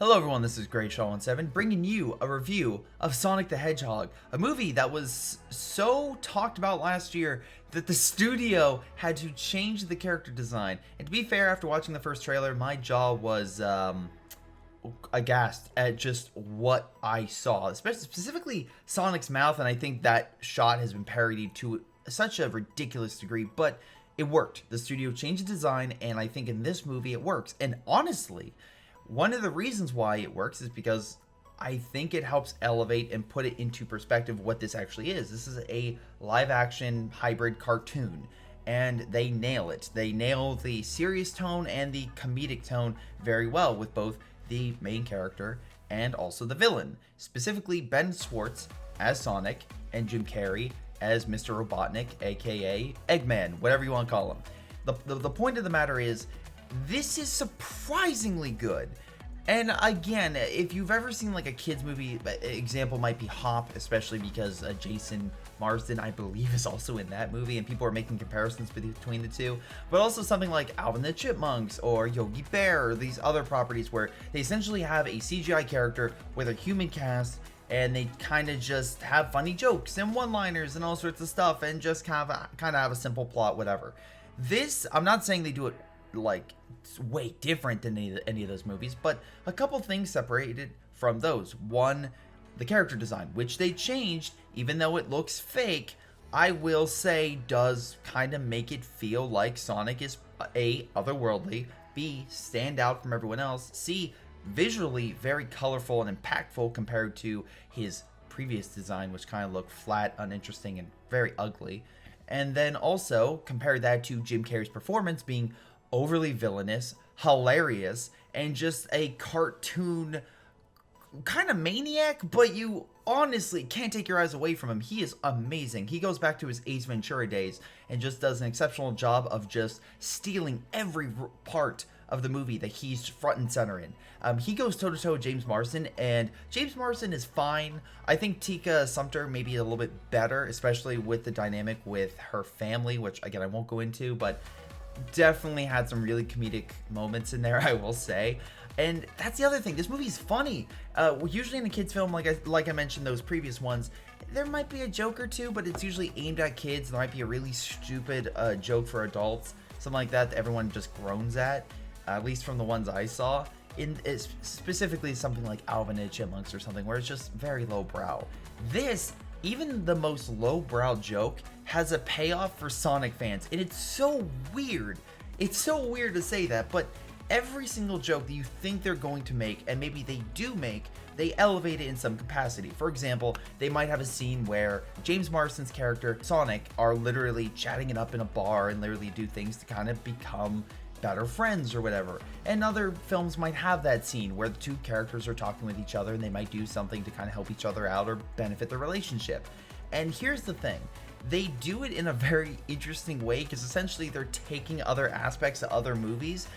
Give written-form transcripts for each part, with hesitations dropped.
Hello everyone, this is Greyshot17 bringing you a review of Sonic the Hedgehog, a movie that was so talked about last year that the studio had to change the character design. And to be fair, after watching the first trailer, my jaw was aghast at just what I saw, especially specifically Sonic's mouth, and I think that shot has been parodied to such a ridiculous degree, but it worked. The studio changed the design, and I think in this movie it works. And honestly, one of the reasons why it works is because I think it helps elevate and put it into perspective what this actually is. This is a live-action hybrid cartoon, and they nail it. They nail the serious tone and the comedic tone very well with both the main character and also the villain. Specifically, Ben Schwartz as Sonic and Jim Carrey as Mr. Robotnik, aka Eggman, whatever you want to call him. The point of the matter is, this is surprisingly good. And again, if you've ever seen like a kids movie, example might be Hop, especially because Jason Marsden, I believe, is also in that movie, and people are making comparisons between the two. But also something like Alvin the Chipmunks or Yogi Bear, or these other properties where they essentially have a CGI character with a human cast, and they kind of just have funny jokes and one-liners and all sorts of stuff, and just kind of have a simple plot, whatever. This, I'm not saying they do it like it's way different than any of those movies, but a couple things separated from those. One, the character design, which they changed, even though it looks fake, I will say does kind of make it feel like Sonic is A, otherworldly, B, stand out from everyone else, C, visually very colorful and impactful compared to his previous design, which kind of looked flat, uninteresting, and very ugly. And then also compare that to Jim Carrey's performance being overly villainous, hilarious, and just a cartoon kind of maniac, but you honestly can't take your eyes away from him. He is amazing. He goes back to his Ace Ventura days and just does an exceptional job of just stealing every part of the movie that he's front and center in. He goes toe-to-toe with James Marsden, and James Marsden is fine. I think Tika Sumpter maybe a little bit better, especially with the dynamic with her family, which again I won't go into, but definitely had some really comedic moments in there, I will say. And that's the other thing, this movie is funny. Usually in a kids film, like I mentioned those previous ones, there might be a joke or two, but it's usually aimed at kids. There might be a really stupid joke for adults, something like that everyone just groans at least from the ones I saw. It's specifically something like Alvin and the Chipmunks or something, where it's just very lowbrow. This, even the most lowbrow joke, has a payoff for Sonic fans, and it's so weird. It's so weird to say that, but every single joke that you think they're going to make, and maybe they do make, they elevate it in some capacity. For example, they might have a scene where James Marsden's character, Sonic, are literally chatting it up in a bar and literally do things to kind of become better friends or whatever. And other films might have that scene where the two characters are talking with each other and they might do something to kind of help each other out or benefit their relationship. And here's the thing, they do it in a very interesting way, because essentially they're taking other aspects of other movies,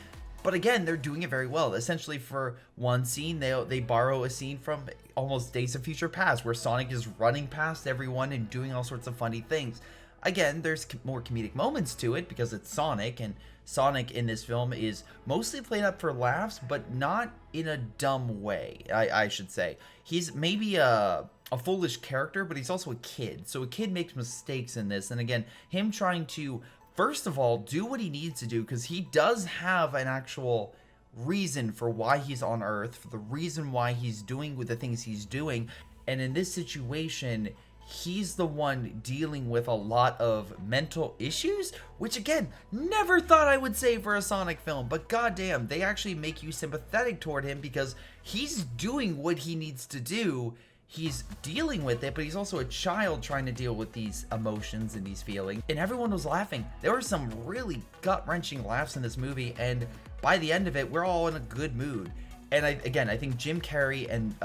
but again, they're doing it very well. Essentially, for one scene, they borrow a scene from almost Days of Future Past, where Sonic is running past everyone and doing all sorts of funny things. Again, there's more comedic moments to it because it's Sonic, and Sonic in this film is mostly played up for laughs, but not in a dumb way, I should say. He's maybe a foolish character, but he's also a kid. So a kid makes mistakes in this, and again, him trying to, first of all, do what he needs to do, because he does have an actual reason for why he's on Earth, for the reason why he's doing with the things he's doing, and in this situation, he's the one dealing with a lot of mental issues, which again, never thought I would say for a Sonic film, but goddamn, they actually make you sympathetic toward him because he's doing what he needs to do. He's dealing with it, but he's also a child trying to deal with these emotions and these feelings. And everyone was laughing. There were some really gut-wrenching laughs in this movie, and by the end of it, we're all in a good mood. And I think Jim Carrey and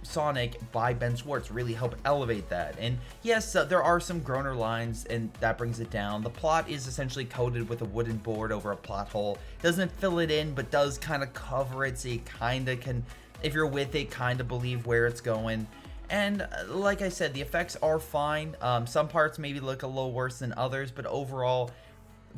Sonic by Ben Schwartz really help elevate that. And yes, there are some groaner lines, and that brings it down. The plot is essentially coated with a wooden board over a plot hole. Doesn't fill it in, but does kind of cover it, so you kind of can, if you're with it, kind of believe where it's going. And like I said, the effects are fine. Some parts maybe look a little worse than others, but overall,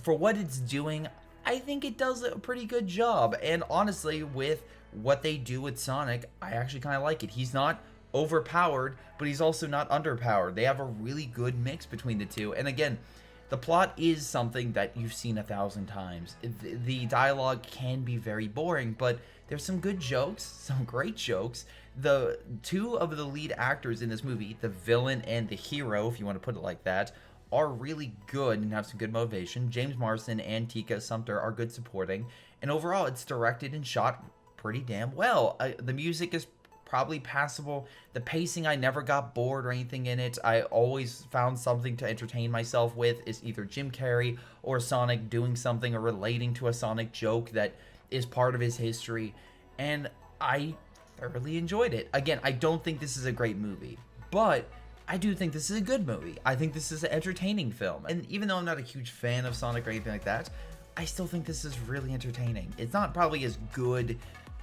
for what it's doing, I think it does a pretty good job. And honestly, with what they do with Sonic, I actually kind of like it. He's not overpowered, but he's also not underpowered. They have a really good mix between the two. And again, the plot is something that you've seen 1,000 times. The dialogue can be very boring, but there's some good jokes, some great jokes. The two of the lead actors in this movie, the villain and the hero, if you want to put it like that, are really good and have some good motivation. James Marsden and Tika Sumpter are good supporting. And overall, it's directed and shot pretty damn well. The music is probably passable. The pacing, I never got bored or anything in it. I always found something to entertain myself with. Is either Jim Carrey or Sonic doing something or relating to a Sonic joke that is part of his history. And I thoroughly enjoyed it. Again, I don't think this is a great movie, but I do think this is a good movie. I think this is an entertaining film. And even though I'm not a huge fan of Sonic or anything like that, I still think this is really entertaining. It's not probably as good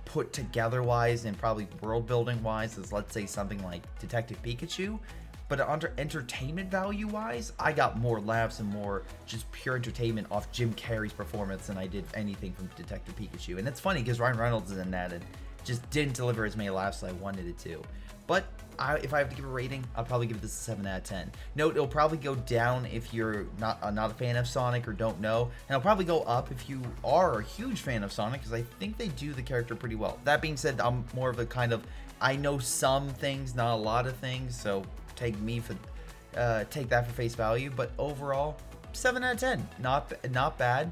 put together wise and probably world building wise as, let's say, something like Detective Pikachu, but under entertainment value wise, I got more laughs and more just pure entertainment off Jim Carrey's performance than I did anything from Detective Pikachu. And it's funny because Ryan Reynolds is in that and just didn't deliver as many laughs as I wanted it to. But if I have to give a rating, I'll probably give this a 7 out of 10. Note, it'll probably go down if you're not a fan of Sonic or don't know, and it'll probably go up if you are a huge fan of Sonic, because I think they do the character pretty well. That being said, I'm more of a kind of, I know some things, not a lot of things, so take that for face value. But overall, 7 out of 10. Not bad.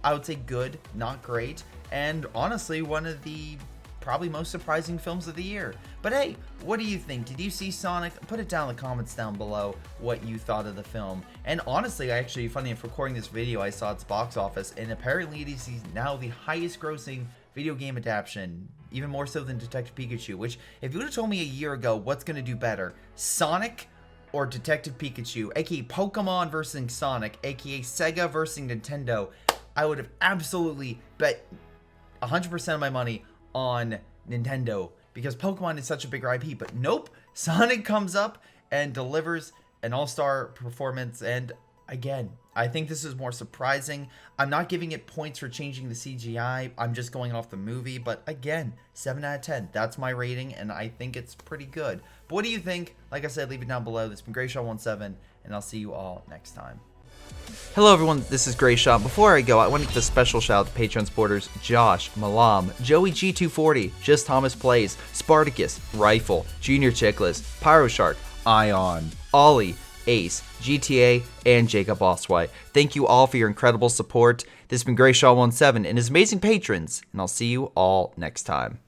I would say good, not great, and honestly, one of the probably most surprising films of the year. But hey, what do you think? Did you see Sonic? Put it down in the comments down below what you thought of the film. And honestly, actually, funny enough, recording this video, I saw its box office, and apparently it is now the highest grossing video game adaptation, even more so than Detective Pikachu, which if you would have told me a year ago what's going to do better, Sonic or Detective Pikachu, aka Pokemon versus Sonic, aka Sega versus Nintendo, I would have absolutely bet 100% of my money on Nintendo, because Pokemon is such a bigger IP. But nope, Sonic comes up and delivers an all-star performance. And again, I think this is more surprising. I'm not giving it points for changing the CGI. I'm just going off the movie. But again, 7 out of 10. That's my rating, and I think it's pretty good. But what do you think? Like I said, leave it down below. This has been Greyshot17, and I'll see you all next time. Hello everyone, this is Greyshot. Before I go, I want to give a special shout out to Patreon supporters Josh, Milam, Joey G240, Just Thomas Plays, Spartycus, Rifle, JrChicklis, Pyroshark, Ion, Ollie, Ace, GTA, and Jakub Oswai. Thank you all for your incredible support. This has been Greyshot17 and his amazing patrons, and I'll see you all next time.